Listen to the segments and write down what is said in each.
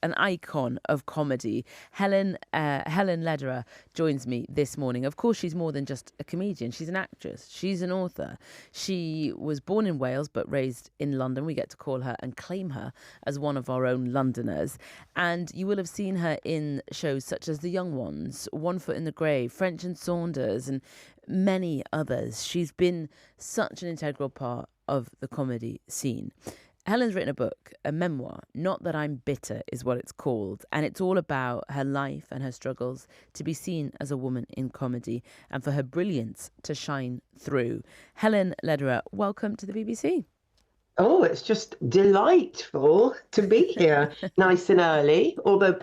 an icon of comedy. Helen Lederer joins me this morning. Of course, she's more than just a comedian. She's an actress. She's an author. She was born in Wales but raised in London. We get to call her and claim her as one of our own Londoners. And you will have seen her in shows such as The Young Ones, One Foot in the Grave, French and Saunders, and many others. She's been such an integral part of the comedy scene. Helen's written a book, a memoir, Not That I'm Bitter is what it's called. And it's all about her life and her struggles to be seen as a woman in comedy and for her brilliance to shine through. Helen Lederer, welcome to the BBC. Oh, it's just delightful to be here, nice and early, although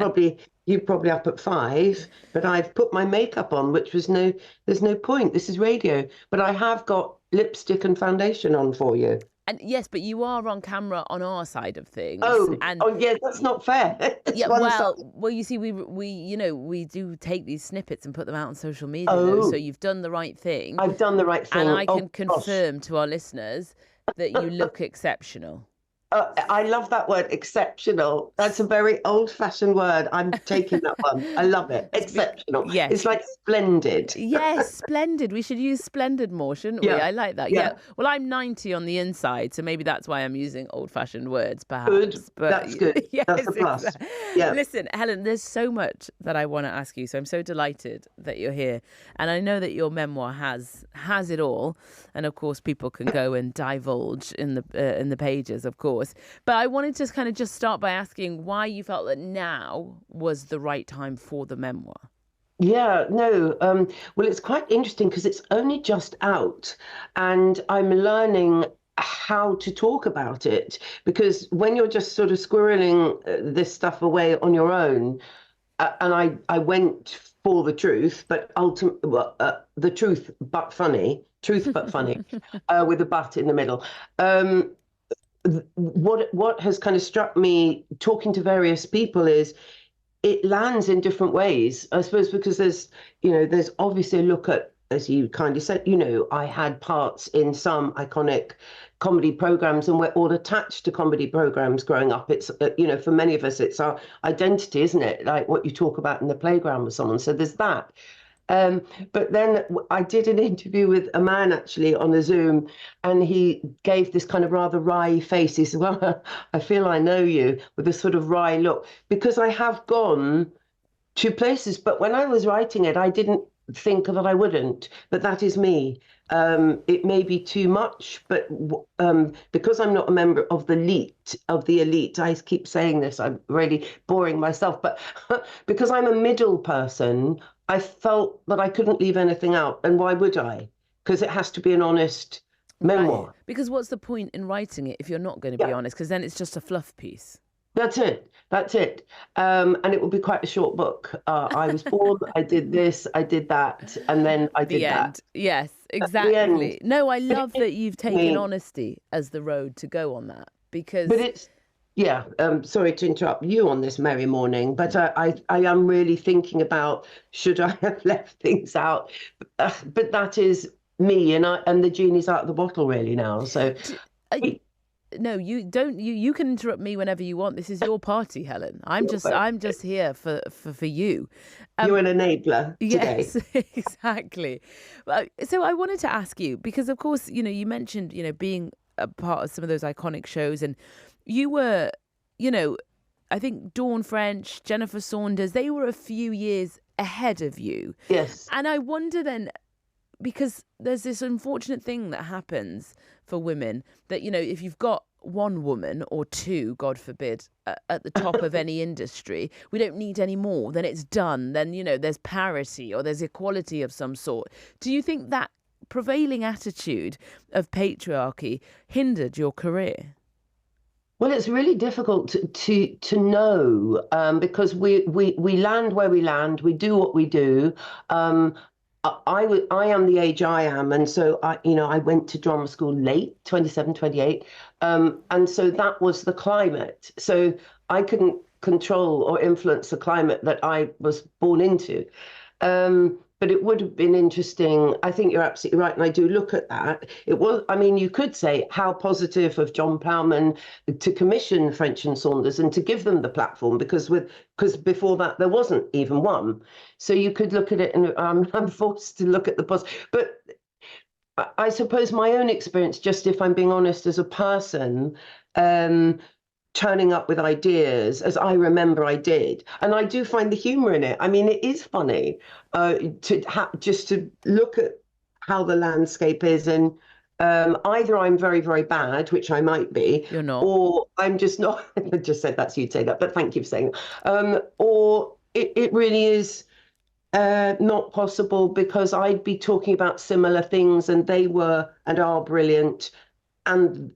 you're probably up at 5, but I've put my makeup on, there's no point. This is radio, but I have got lipstick and foundation on for you. And yes, but you are on camera on our side of things. Oh, yeah, that's not fair. Yeah, well, you see, we do take these snippets and put them out on social media. So you've done the right thing. I've done the right thing. And I can confirm to our listeners that you look exceptional. I love that word, exceptional. That's a very old-fashioned word. I'm taking that one. I love it. Exceptional. Yes. It's like splendid. Yes, splendid. We should use splendid more, shouldn't we? I like that. Yeah. Well, I'm 90 on the inside, so maybe that's why I'm using old-fashioned words, perhaps. Good. But that's good. Yes, that's a plus. Exactly. Yeah. Listen, Helen, there's so much that I want to ask you, so I'm so delighted that you're here. And I know that your memoir has it all. And, of course, people can go and divulge in the pages, of course. But I wanted to kind of just start by asking why you felt that now was the right time for the memoir. Yeah, no. Well, it's quite interesting because it's only just out and I'm learning how to talk about it, because when you're just sort of squirreling this stuff away on your own, and I went for the truth, but ultimately the truth but funny, with a but in the middle. What has kind of struck me talking to various people is it lands in different ways, I suppose, because there's obviously a look at, as you kindly said, I had parts in some iconic comedy programs and we're all attached to comedy programs growing up. It's, for many of us, it's our identity, isn't it? Like what you talk about in the playground with someone. So there's that. But then I did an interview with a man actually on a Zoom, and he gave this kind of rather wry face. He said, well, I feel I know you, with a sort of wry look, because I have gone to places. But when I was writing it, I didn't think that I wouldn't, but that is me. It may be too much, but because I'm not a member of the elite, I keep saying this, I'm really boring myself, but because I'm a middle person, I felt that I couldn't leave anything out. And why would I? Because it has to be an honest memoir. Right. Because what's the point in writing it if you're not going to be honest? Because then it's just a fluff piece. That's it. And it will be quite a short book. I was born, I did this, I did that, and then I did that. Yes, exactly. No, I love that you've taken honesty as the road to go on that, because... But it's... Yeah, sorry to interrupt you on this merry morning, but I am really thinking about, should I have left things out? But that is me, and the genie's out of the bottle really now. So, no, you don't. You can interrupt me whenever you want. This is your party, Helen. I'm just here for you. You're an enabler today. Yes, exactly. So I wanted to ask you, because of course, you mentioned being a part of some of those iconic shows, and you were, I think Dawn French, Jennifer Saunders, they were a few years ahead of you. Yes. And I wonder then, because there's this unfortunate thing that happens for women that, if you've got one woman or two, God forbid, at the top of any industry, we don't need any more. Then it's done. Then, there's parity or there's equality of some sort. Do you think that prevailing attitude of patriarchy hindered your career? Well, it's really difficult to know because we land where we land, we do what we do. I am the age I am, and so I went to drama school late, 27, 28, and so that was the climate. So I couldn't control or influence the climate that I was born into. but it would have been interesting. I think you're absolutely right, and I do look at that. It was, I mean, you could say how positive of John Plowman to commission French and Saunders and to give them the platform, because before that there wasn't even one. So you could look at it, and I'm forced to look at the positive. But I suppose my own experience, just if I'm being honest, as a person, turning up with ideas as I remember I did. And I do find the humor in it. I mean, it is funny just to look at how the landscape is. And either I'm very, very bad, which I might be, You're not. or I'm just not. I just said that, so you'd say that, but thank you for saying that. Or it really is not possible, because I'd be talking about similar things and they were and are brilliant. And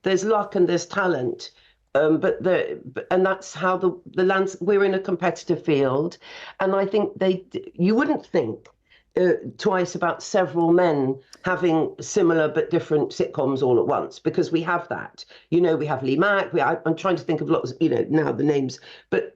there's luck and there's talent, and that's how the lands. We're in a competitive field, and I think you wouldn't think twice about several men having similar but different sitcoms all at once, because we have that. We have Lee Mack. I'm trying to think of lots. Now the names, but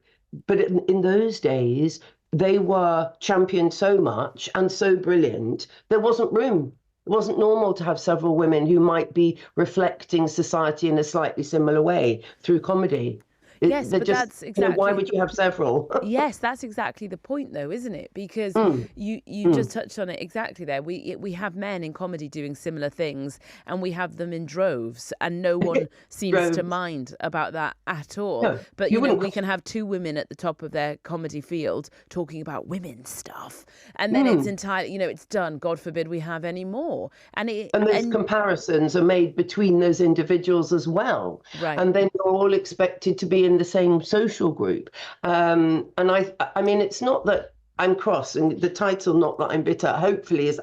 in those days they were championed so much and so brilliant. There wasn't room. It wasn't normal to have several women who might be reflecting society in a slightly similar way through comedy. Yes, but that's exactly. Why would you have several? Yes, that's exactly the point, though, isn't it? Because you just touched on it exactly there. We have men in comedy doing similar things, and we have them in droves, and no one seems to mind about that at all. No, but we can have two women at the top of their comedy field talking about women's stuff, and then it's entirely, it's done. God forbid we have any more. And those comparisons are made between those individuals as well, right? And then you're all expected to be in the same social group. And I mean, it's not that I'm cross, and the title, not that I'm bitter, hopefully is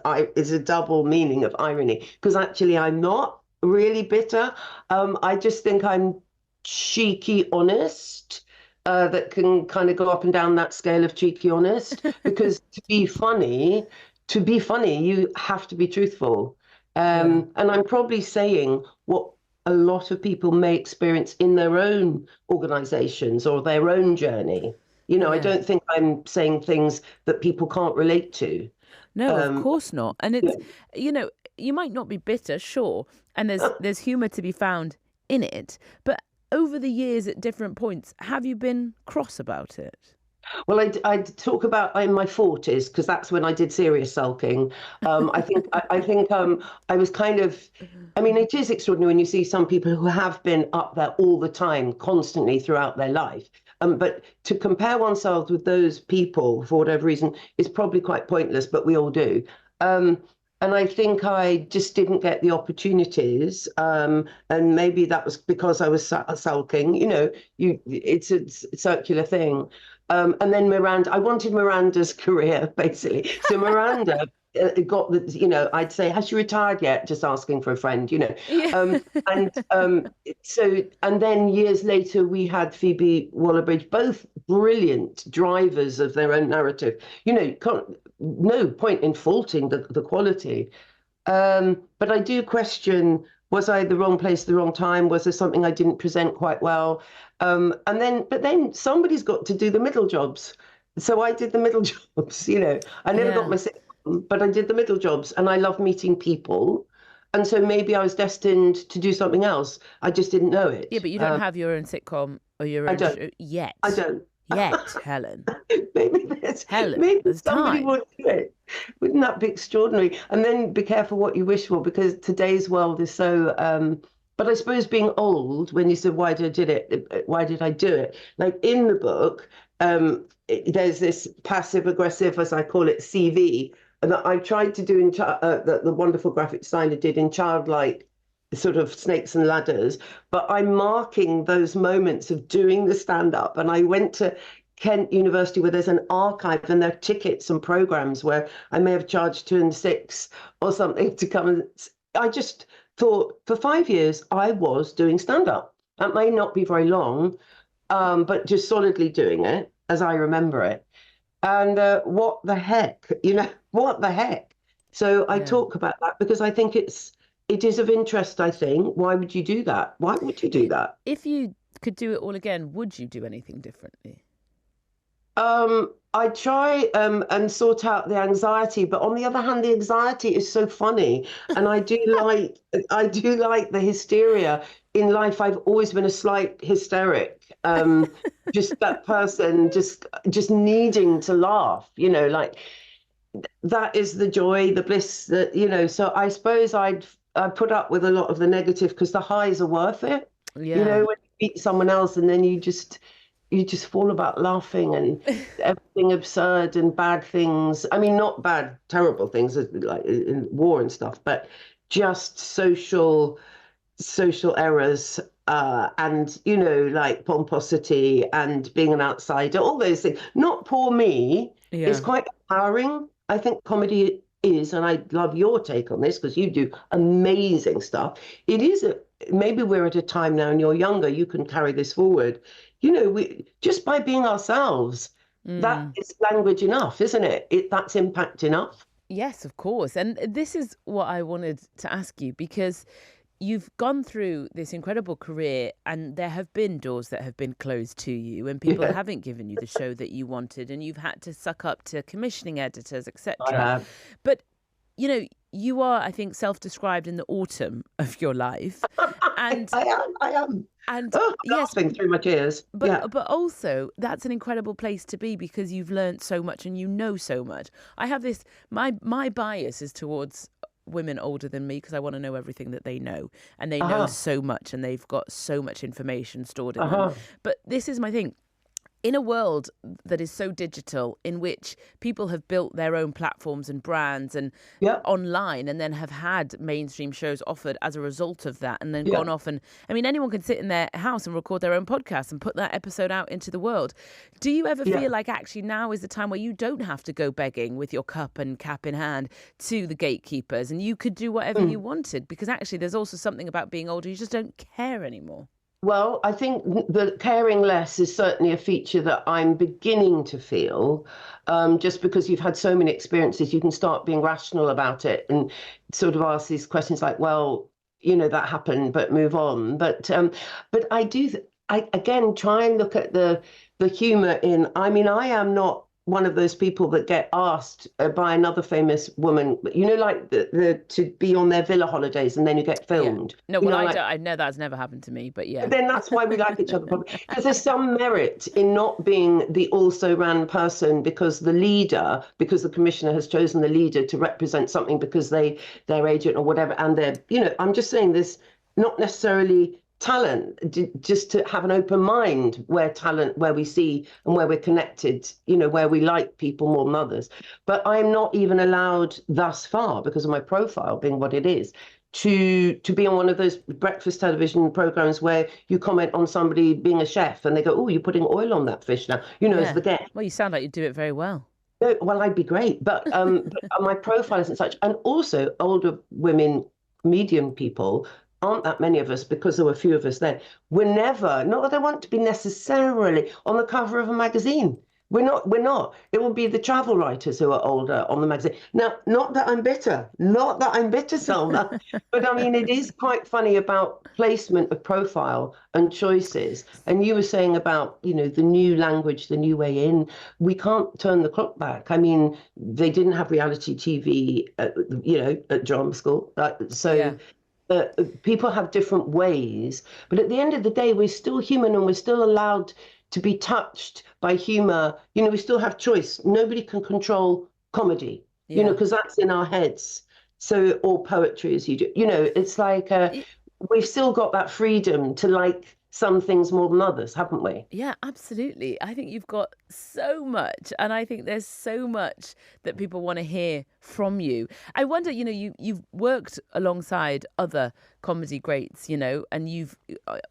a double meaning of irony, because actually I'm not really bitter. I just think I'm cheeky honest, that can kind of go up and down that scale of cheeky honest, because to be funny, you have to be truthful. And I'm probably saying what a lot of people may experience in their own organizations or their own journey. I don't think I'm saying things that people can't relate to. No, of course not. And it's, you might not be bitter, sure, and there's humor to be found in it, but over the years at different points, have you been cross about it? Well, I talk about in my 40s, because that's when I did serious sulking. I think I was kind of. I mean, it is extraordinary when you see some people who have been up there all the time, constantly throughout their life. But to compare oneself with those people for whatever reason is probably quite pointless. But we all do. And I think I just didn't get the opportunities. And maybe that was because I was sulking. It's a circular thing. And then Miranda, I wanted Miranda's career, basically. So Miranda got I'd say, has she retired yet? Just asking for a friend, Yeah. And then years later, we had Phoebe Waller-Bridge, both brilliant drivers of their own narrative. No point in faulting the quality. But I do question, was I the wrong place at the wrong time? Was there something I didn't present quite well? But then somebody's got to do the middle jobs. So I did the middle jobs, I never got my sitcom, but I did the middle jobs, and I love meeting people. And so maybe I was destined to do something else. I just didn't know it. Yeah, but you don't have your own sitcom or your own show yet. I don't. Yet, Helen. Maybe somebody time. would do it. Wouldn't that be extraordinary? And then be careful what you wish for, because today's world is so. But I suppose being old, when you said, why did I do it? Like in the book, there's this passive aggressive, as I call it, CV, that I tried to do in that the wonderful graphic designer did in Childlike, sort of Snakes and Ladders, but I'm marking those moments of doing the stand-up. And I went to Kent University, where there's an archive, and there are tickets and programs where I may have charged 2 and 6 or something to come. And I just thought, for 5 years I was doing stand-up. That may not be very long, but just solidly doing it as I remember it. And what the heck, what the heck? So I talk about that because I think it is of interest, I think. Why would you do that? Why would you do that? If you could do it all again, would you do anything differently? I try and sort out the anxiety, but on the other hand, the anxiety is so funny, and I do like the hysteria. In life, I've always been a slight hysteric. Just that person, just needing to laugh. Like that is the joy, the bliss that So I suppose I put up with a lot of the negative because the highs are worth it. Yeah. When you meet someone else and then you just fall about laughing and everything absurd and bad things. I mean, not bad, terrible things like in war and stuff, but just social errors, and like pomposity and being an outsider, all those things. Not poor me. It's Yeah. quite empowering. I think comedy is, and I love your take on this because you do amazing stuff. It is maybe we're at a time now, and you're younger, you can carry this forward. We just by being ourselves, that Mm. is language enough, isn't it? That's impact enough. Yes, of course. And this is what I wanted to ask you, because you've gone through this incredible career and there have been doors that have been closed to you and people Yeah, haven't given you the show that you wanted and you've had to suck up to commissioning editors, I etc. have. But you are, I think, self-described in the autumn of your life. I, And I am. I am. and Oh, I'm yes, laughing through my tears. Yeah. but also that's an incredible place to be because you've learned so much and you know so much. I have this my bias is towards women older than me because I want to know everything that they know, and they know Uh-huh. so much and they've got so much information stored in them. Uh-huh. But this is my thing. In a world that is so digital, in which people have built their own platforms and brands and Yeah. online, and then have had mainstream shows offered as a result of that, and then Yeah. gone off, and I mean, anyone can sit in their house and record their own podcast and put that episode out into the world. Do you ever Yeah. feel like actually now is the time where you don't have to go begging with your cup and cap in hand to the gatekeepers, and you could do whatever you Mm. wanted? Because actually there's also something about being older, you just don't care anymore. Well, I think the caring less is certainly a feature that I'm beginning to feel. Just because you've had so many experiences, you can start being rational about it and sort of ask these questions like, well, that happened, but move on. But I do, I again try and look at the humor in. I mean, I am not one of those people that get asked by another famous woman, like to be on their villa holidays and then you get Yeah. filmed. No, well, Like. I know that's never happened to me, but But yeah. then that's why we like each other, probably. Because there's some merit in not being the also ran person because the commissioner has chosen the leader to represent something because their agent or whatever, and I'm just saying this, not necessarily talent, just to have an open mind where we see and where we're connected, where we like people more than others. But I'm not even allowed thus far because of my profile being what it is to be on one of those breakfast television programs where you comment on somebody being a chef and they go, "Oh, you're putting oil on that fish now," as Yeah. the guest. Well, you sound like you do it very well. No, well, I'd be great, but my profile isn't such. And also, older women, medium people, aren't that many of us because there were a few of us then. We're never, not that I want to be necessarily on the cover of a magazine. We're not. We're not. It will be the travel writers who are older on the magazine. Now, not that I'm bitter, Selma, but I mean, it is quite funny about placement of profile and choices. And you were saying about, the new language, the new way in. We can't turn the clock back. I mean, they didn't have reality TV, at drama school. Yeah. So people have different ways, but at the end of the day, we're still human and we're still allowed to be touched by humor. We still have choice. Nobody can control comedy, Yeah. because that's in our heads. So, or poetry, as you do. It's like we've still got that freedom to like some things more than others, haven't we? Yeah, absolutely. I think you've got so much, and I think there's so much that people want to hear from you. I wonder, you've worked alongside other comedy greats, and you've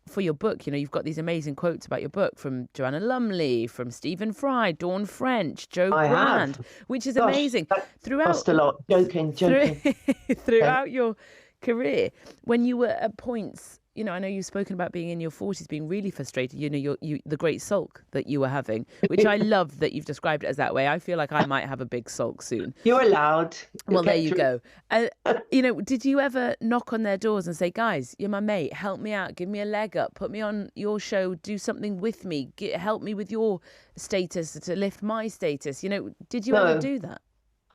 for your book, you've got these amazing quotes about your book from Joanna Lumley, from Stephen Fry, Dawn French, Joe I Brand, have. which is Gosh, amazing. that Throughout cost a lot. Joking. through, Okay. throughout your career, when you were at points I know you've spoken about being in your 40s, being really frustrated, the great sulk that you were having, which I love that you've described it as that way. I feel like I might have a big sulk soon. You're allowed. Well, there you go. Did you ever knock on their doors and say, guys, you're my mate, help me out, give me a leg up, put me on your show, do something with me, help me with your status to lift my status? Did you ever do that?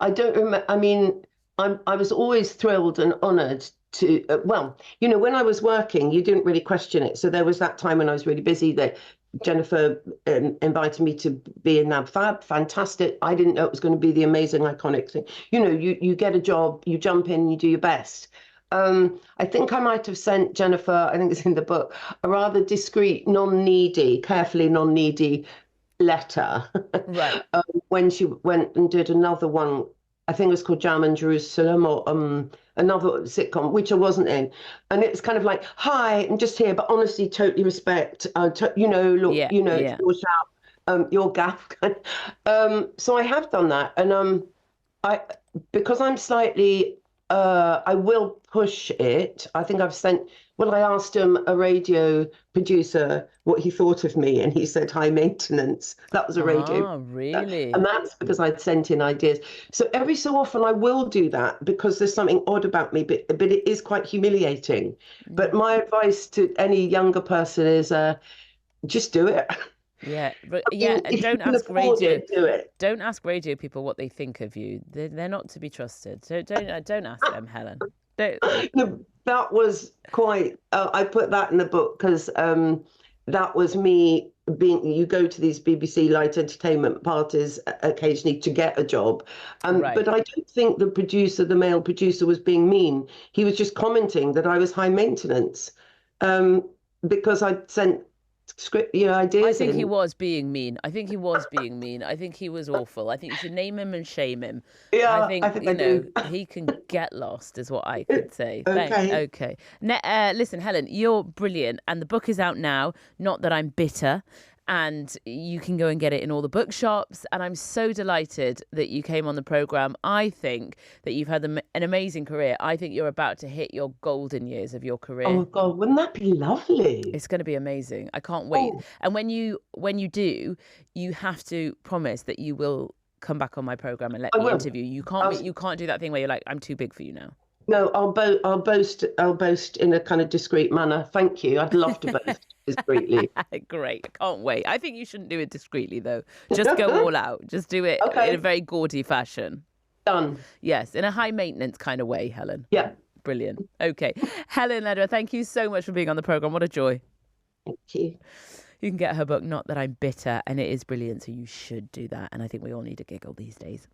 I don't remember. I mean, I was always thrilled and honoured to, when I was working, you didn't really question it. So there was that time when I was really busy that Jennifer invited me to be in Nab Fab. Fantastic. I didn't know it was going to be the amazing, iconic thing. You get a job, you jump in, you do your best. I think I might have sent Jennifer, I think it's in the book, a rather discreet, carefully non-needy letter. Right. When she went and did another one, I think it was called Jam and Jerusalem, or another sitcom, which I wasn't in. And it's kind of like, hi, I'm just here, but honestly, totally respect. Look, Yeah, it's your shout, your gaff. So I have done that. And because I'm slightly, I will push it. I think I asked him, a radio producer, what he thought of me, and he said high maintenance. That was a radio. Oh, really? And that's because I'd sent in ideas. So every so often I will do that because there's something odd about me, but it is quite humiliating. But my advice to any younger person is just do it. Yeah, If don't you can ask afford radio. it, do it. Don't ask radio people what they think of you. They're not to be trusted. So don't ask them, Helen. Don't. No, that was quite. I put that in the book because that was me being. You go to these BBC light entertainment parties occasionally to get a job, Right. but I don't think the male producer, was being mean. He was just commenting that I was high maintenance, because I'd sent ideas. I think he was being mean. I think he was awful. I think you should name him and shame him. Yeah, I think, I do. he can get lost, is what I could say. Okay. Okay. Listen, Helen, you're brilliant, and the book is out now. Not that I'm bitter. And you can go and get it in all the bookshops. And I'm so delighted that you came on the programme. I think that you've had an amazing career. I think you're about to hit your golden years of your career. Oh God, wouldn't that be lovely? It's going to be amazing. I can't wait. Oh. And when you do, you have to promise that you will come back on my programme and let me interview you. You can't do that thing where you're like, I'm too big for you now. No, I'll boast in a kind of discreet manner. Thank you. I'd love to boast discreetly. Great. I can't wait. I think you shouldn't do it discreetly, though. Just go all out. Just do it in a very gaudy fashion. Done. Yes, in a high maintenance kind of way, Helen. Yeah. Brilliant. Okay. Helen Lederer, thank you so much for being on the programme. What a joy. Thank you. You can get her book, Not That I'm Bitter, and it is brilliant, so you should do that. And I think we all need a giggle these days.